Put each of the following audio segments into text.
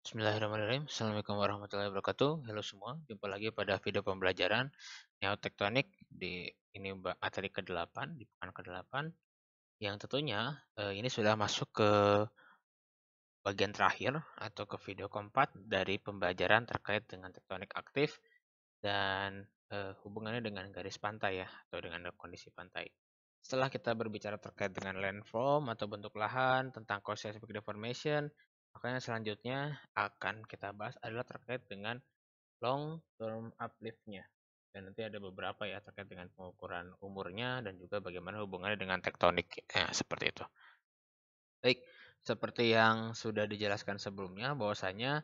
Bismillahirrahmanirrahim. Assalamualaikum warahmatullahi wabarakatuh. Halo semua, jumpa lagi pada video pembelajaran Neotektonik di materi ke-8, di pekan ke-8 yang tentunya ini sudah masuk ke bagian terakhir atau ke video keempat dari pembelajaran terkait dengan tektonik aktif dan hubungannya dengan garis pantai ya atau dengan kondisi pantai. Setelah kita berbicara terkait dengan landform atau bentuk lahan, tentang seismic deformation, maka yang selanjutnya akan kita bahas adalah terkait dengan long term uplift-nya. Dan nanti ada beberapa ya terkait dengan pengukuran umurnya dan juga bagaimana hubungannya dengan tektonik. Seperti itu. Baik, seperti yang sudah dijelaskan sebelumnya bahwasanya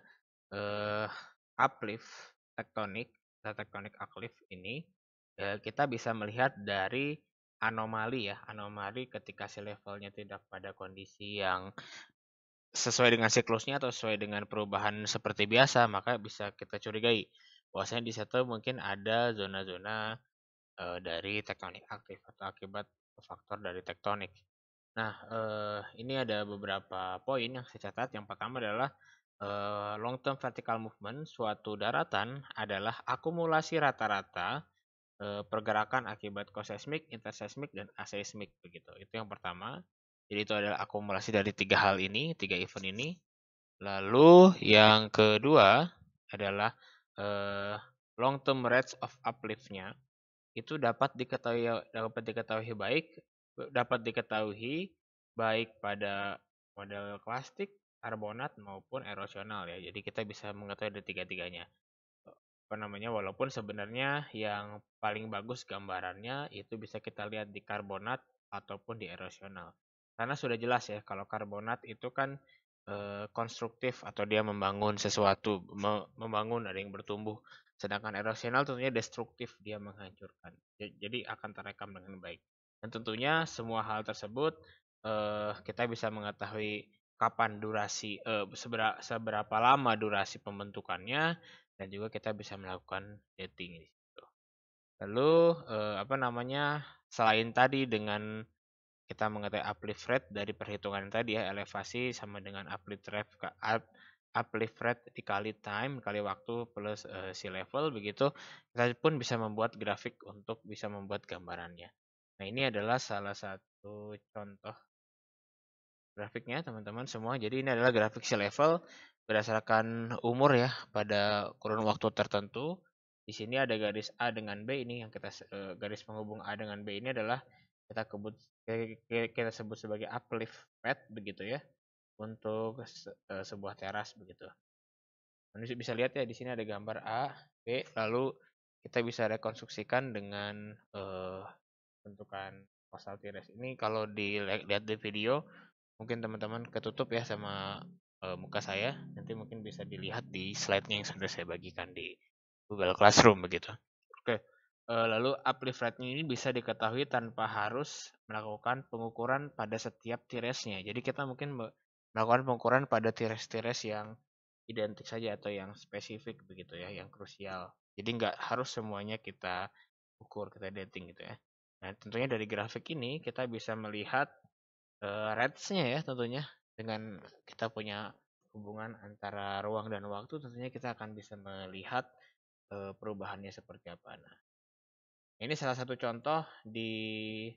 eh, uplift tektonik atau tektonik uplift ini kita bisa melihat dari anomali ya, anomali ketika sea levelnya tidak pada kondisi yang sesuai dengan siklusnya atau sesuai dengan perubahan seperti biasa, maka bisa kita curigai bahwasanya di situ mungkin ada zona-zona dari tektonik aktif atau akibat faktor dari tektonik. Nah, ini ada beberapa poin yang saya catat. Yang pertama adalah long term vertical movement suatu daratan adalah akumulasi rata-rata pergerakan akibat koseismik, interseismik, dan aseismik begitu. Itu yang pertama. Jadi itu adalah akumulasi dari tiga hal ini, tiga event ini. Lalu yang kedua adalah long term rates of uplift-nya itu dapat diketahui baik pada model klastik, karbonat maupun erosional ya. Jadi kita bisa mengetahui dari tiga-tiganya. Walaupun sebenarnya yang paling bagus gambarannya itu bisa kita lihat di karbonat ataupun di erosional. Karena sudah jelas ya kalau karbonat itu kan konstruktif atau dia membangun sesuatu, membangun ada yang bertumbuh. Sedangkan erosional tentunya destruktif, dia menghancurkan. Jadi akan terekam dengan baik. Dan tentunya semua hal tersebut kita bisa mengetahui kapan durasi, seberapa lama durasi pembentukannya, dan juga kita bisa melakukan dating di situ. Lalu selain tadi dengan kita mengetahui uplift rate dari perhitungan tadi ya, elevasi sama dengan uplift rate dikali time kali waktu plus sea level begitu, kita pun bisa membuat grafik untuk bisa membuat gambarannya. Nah, ini adalah salah satu contoh grafiknya teman-teman semua. Jadi ini adalah grafik sea level berdasarkan umur ya pada kurun waktu tertentu. Di sini ada garis A dengan B, ini yang garis penghubung A dengan B ini adalah kita sebut sebagai uplift rate begitu ya untuk sebuah teras begitu. Manusia bisa lihat ya di sini ada gambar A, B, lalu kita bisa rekonstruksikan dengan bentukan coastal terrace ini. Kalau dilihat di video mungkin teman-teman ketutup ya sama muka saya. Nanti mungkin bisa dilihat di slide-nya yang sudah saya bagikan di Google Classroom begitu. Oke. Lalu uplift rate ini bisa diketahui tanpa harus melakukan pengukuran pada setiap tiresnya. Jadi kita mungkin melakukan pengukuran pada tires-tires yang identik saja atau yang spesifik begitu ya, yang krusial. Jadi nggak harus semuanya kita ukur, kita dating gitu ya. Nah, tentunya dari grafik ini kita bisa melihat rates-nya ya tentunya. Dengan kita punya hubungan antara ruang dan waktu, tentunya kita akan bisa melihat perubahannya seperti apa. Nah, ini salah satu contoh di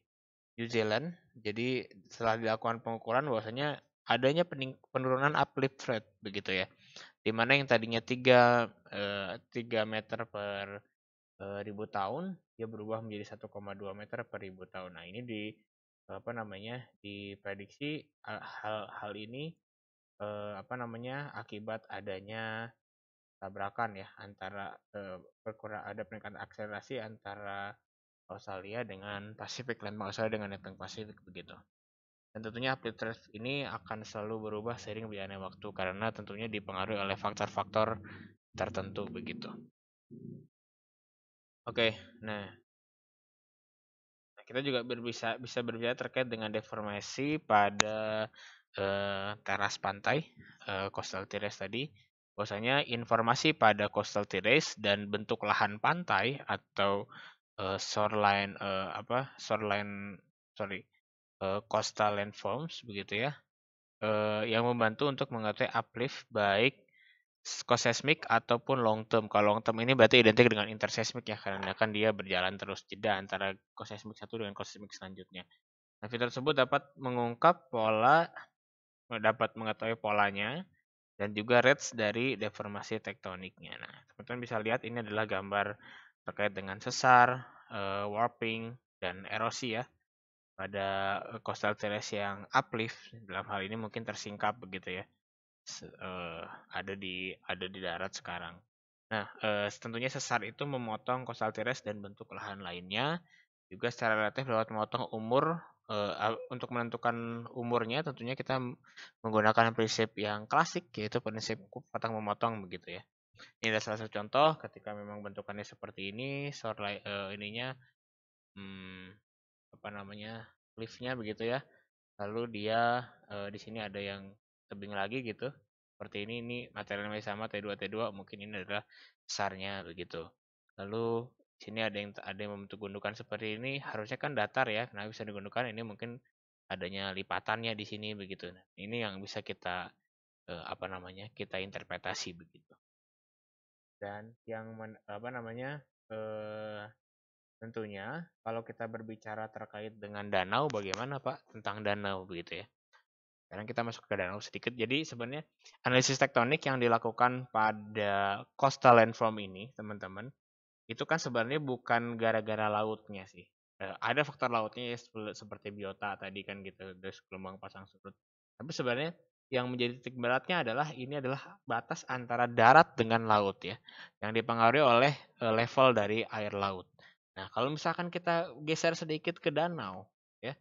New Zealand. Jadi setelah dilakukan pengukuran bahwasanya adanya penurunan uplift rate begitu ya. Di mana yang tadinya 3 meter per ribu tahun, dia berubah menjadi 1,2 meter per ribu tahun. Nah, ini diprediksi hal ini akibat adanya tabrakan ya antara ada peningkatan akselerasi antara Australia dengan Pasifik, landmass Australia dengan lintang Pasifik begitu. Dan tentunya uplift rate ini akan selalu berubah seiring berjalannya waktu karena tentunya dipengaruhi oleh faktor-faktor tertentu begitu. Oke, nah kita juga bisa berbicara terkait dengan deformasi pada teras pantai, coastal terrace tadi. Bahwasanya informasi pada coastal terrace dan bentuk lahan pantai atau shoreline coastal landforms begitu ya, yang membantu untuk mengetahui uplift baik koseismik ataupun long term. Kalau long term ini berarti identik dengan interseismik ya, karena kan dia berjalan terus jeda antara koseismik satu dengan koseismik selanjutnya. Nah, fitur tersebut dapat mengungkap pola, dapat mengetahui polanya, dan juga range dari deformasi tektoniknya. Nah, teman-teman bisa lihat ini adalah gambar terkait dengan sesar, warping, dan erosi ya pada coastal terrace yang uplift. Dalam hal ini mungkin tersingkap begitu ya, ada di darat sekarang. Nah, tentunya sesar itu memotong coastal terrace dan bentuk lahan lainnya. Juga secara relatif dapat memotong umur. Untuk menentukan umurnya tentunya kita menggunakan prinsip yang klasik, yaitu prinsip potong memotong begitu ya. Ini adalah salah satu contoh ketika memang bentukannya seperti ini, ininya hmm, apa namanya, liftnya begitu ya. Lalu dia di sini ada yang tebing lagi gitu. Seperti ini materialnya masih sama T2 mungkin ini adalah besarnya begitu. Lalu di sini ada yang membentuk gundukan seperti ini, harusnya kan datar ya. Nah, bisa digundukan ini mungkin adanya lipatannya di sini begitu. Nah, ini yang bisa kita apa namanya? Kita interpretasi begitu. Dan yang apa namanya? eh tentunya kalau kita berbicara terkait dengan danau, bagaimana Pak tentang danau begitu ya. Sekarang kita masuk ke danau sedikit. Jadi sebenarnya analisis tektonik yang dilakukan pada coastal landform ini, teman-teman, itu kan sebenarnya bukan gara-gara lautnya sih. Ada faktor lautnya ya, seperti biota tadi kan gitu, terus gelombang pasang surut. Tapi sebenarnya yang menjadi titik beratnya adalah ini adalah batas antara darat dengan laut ya, yang dipengaruhi oleh level dari air laut. Nah, kalau misalkan kita geser sedikit ke danau, ya,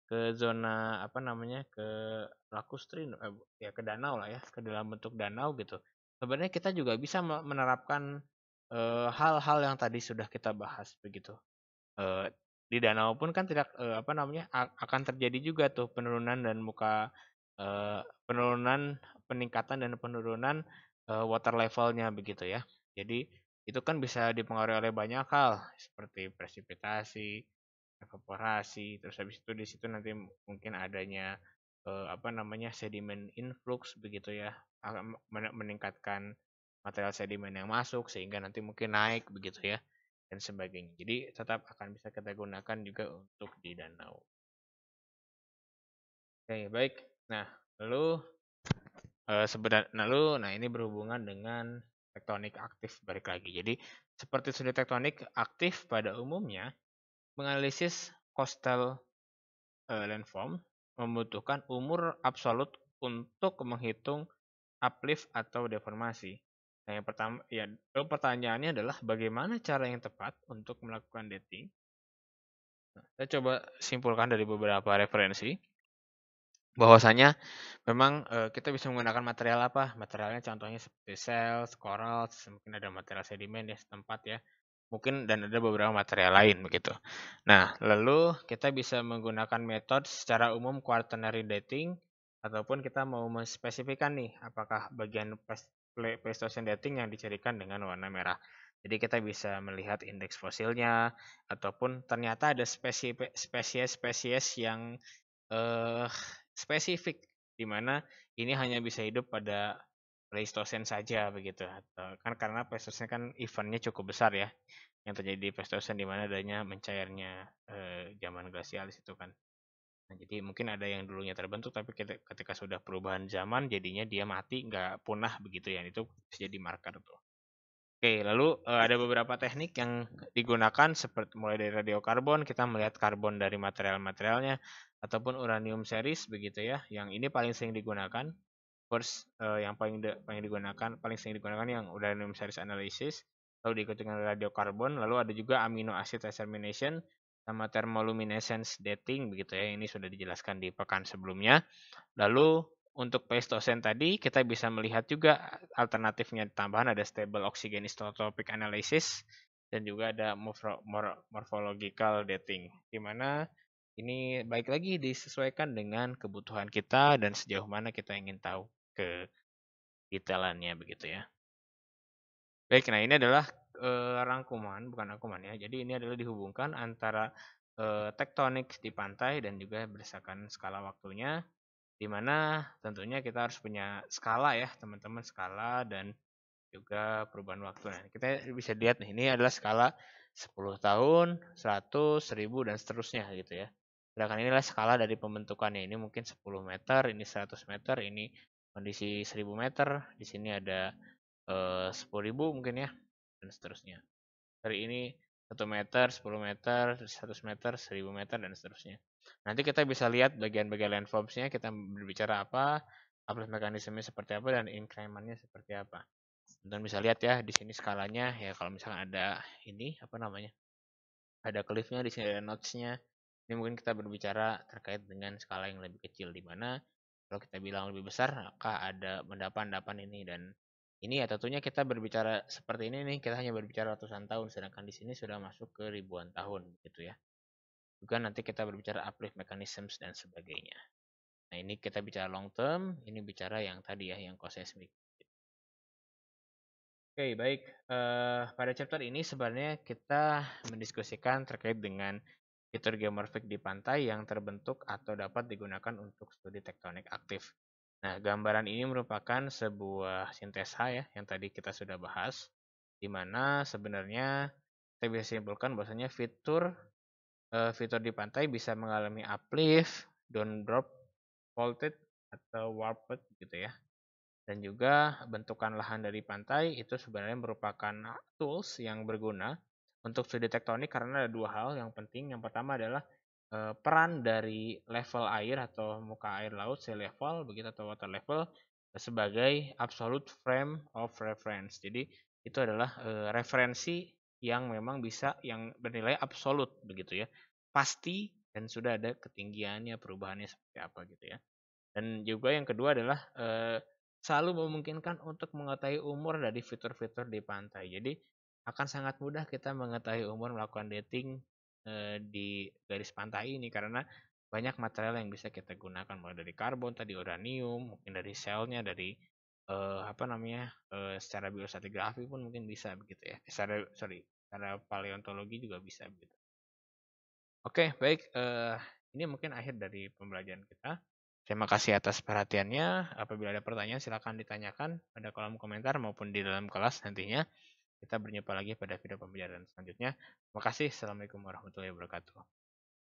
ke zona apa namanya, ke lacustrin, ya ke danau lah ya, ke dalam bentuk danau gitu. Sebenarnya kita juga bisa menerapkan hal-hal yang tadi sudah kita bahas begitu. Eh, di danau pun kan tidak apa namanya, akan terjadi juga tuh penurunan dan penurunan, peningkatan dan penurunan water levelnya begitu ya. Jadi itu kan bisa dipengaruhi oleh banyak hal seperti presipitasi, evaporasi, terus habis itu di situ nanti mungkin adanya apa namanya, sedimen influx begitu ya, akan meningkatkan material sedimen yang masuk sehingga nanti mungkin naik begitu ya, dan sebagainya. Jadi tetap akan bisa kita gunakan juga untuk di danau. Oke, baik. Nah, lalu nah ini berhubungan dengan tektonik aktif balik lagi. Jadi seperti studi tektonik aktif pada umumnya, menganalisis coastal landform membutuhkan umur absolut untuk menghitung uplift atau deformasi. Nah, yang pertama ya, pertanyaannya adalah bagaimana cara yang tepat untuk melakukan dating. Nah, saya coba simpulkan dari beberapa referensi bahwasanya memang kita bisa menggunakan material apa? Materialnya contohnya seperti sel, coral, mungkin ada material sedimen ya setempat ya. Mungkin dan ada beberapa material lain begitu. Nah, lalu kita bisa menggunakan metode secara umum quaternary dating ataupun kita mau menspesifikkan nih apakah bagian Pleistocene dating yang dicirikan dengan warna merah. Jadi kita bisa melihat indeks fosilnya ataupun ternyata ada spesies-spesies yang eh, spesifik di mana ini hanya bisa hidup pada Pleistocene saja begitu. Atau, kan karena Pleistocene kan eventnya cukup besar ya yang terjadi di Pleistocene di mana adanya mencairnya zaman glasialis itu kan. Nah, jadi mungkin ada yang dulunya terbentuk tapi ketika sudah perubahan zaman jadinya dia mati nggak punah begitu ya, itu bisa jadi marker tuh. Oke, lalu ada beberapa teknik yang digunakan seperti mulai dari radiokarbon, kita melihat karbon dari material-materialnya, ataupun uranium series begitu ya. Yang ini paling sering digunakan. First, yang paling sering digunakan yang uranium series analysis, lalu diikuti dengan radiokarbon, lalu ada juga amino acid determination sama thermoluminescence dating begitu ya. Ini sudah dijelaskan di pekan sebelumnya. Lalu untuk Pleistocene tadi kita bisa melihat juga alternatifnya tambahan, ada stable oxygen isotopic analysis dan juga ada morphological dating, di mana ini baik lagi disesuaikan dengan kebutuhan kita dan sejauh mana kita ingin tahu ke detailannya begitu ya. Baik, nah ini adalah rangkuman, bukan rangkuman ya. Jadi ini adalah dihubungkan antara tektonik di pantai dan juga berdasarkan skala waktunya, di mana tentunya kita harus punya skala ya teman-teman, skala dan juga perubahan waktu. Nah, kita bisa lihat nih, ini adalah skala 10 tahun, 100, 1000, dan seterusnya gitu ya. Sedangkan inilah skala dari pembentukannya. Ini mungkin 10 meter, ini 100 meter, ini kondisi 1000 meter. Di sini ada 10.000 mungkin ya, dan seterusnya. Dari ini 1 meter, 10 meter, 100 meter, 1000 meter, dan seterusnya. Nanti kita bisa lihat bagian-bagian landforms-nya, kita berbicara apa, uplift mekanismenya seperti apa, dan increment-nya seperti apa. Dan bisa lihat ya di sini skalanya ya, kalau misalkan ada ini apa namanya, ada cliff-nya, di sini ada notch-nya. Ini mungkin kita berbicara terkait dengan skala yang lebih kecil, di mana kalau kita bilang lebih besar maka ada endapan-endapan ini, dan ini ya tentunya kita berbicara seperti ini nih, kita hanya berbicara ratusan tahun, sedangkan di sini sudah masuk ke ribuan tahun gitu ya. Juga nanti kita berbicara uplift mechanisms dan sebagainya. Nah, ini kita bicara long term, ini bicara yang tadi ya, yang co-seismic. Oke, baik. Pada chapter ini sebenarnya kita mendiskusikan terkait dengan fitur geomorfik di pantai yang terbentuk atau dapat digunakan untuk studi tektonik aktif. Nah, gambaran ini merupakan sebuah sintesa ya, yang tadi kita sudah bahas, di mana sebenarnya kita bisa simpulkan bahwasanya fitur di pantai bisa mengalami uplift, down drop, faulted, atau warped gitu ya. Dan juga bentukan lahan dari pantai itu sebenarnya merupakan tools yang berguna untuk studi tektonik karena ada dua hal yang penting. Yang pertama adalah peran dari level air atau muka air laut, sea level begitu, atau water level sebagai absolute frame of reference. Jadi itu adalah referensi yang memang bisa yang bernilai absolut begitu ya, pasti, dan sudah ada ketinggiannya, perubahannya seperti apa gitu ya. Dan juga yang kedua adalah selalu memungkinkan untuk mengetahui umur dari fitur-fitur di pantai. Jadi akan sangat mudah kita mengetahui umur melakukan dating di garis pantai ini karena banyak material yang bisa kita gunakan, mulai dari karbon tadi, uranium, mungkin dari selnya, dari apa namanya, secara biostratigrafi pun mungkin bisa begitu ya. Secara paleontologi juga bisa begitu. Oke, baik. Ini mungkin akhir dari pembelajaran kita. Terima kasih atas perhatiannya. Apabila ada pertanyaan, silakan ditanyakan pada kolom komentar maupun di dalam kelas nantinya. Kita berjumpa lagi pada video pembelajaran selanjutnya. Terima kasih. Assalamualaikum warahmatullahi wabarakatuh.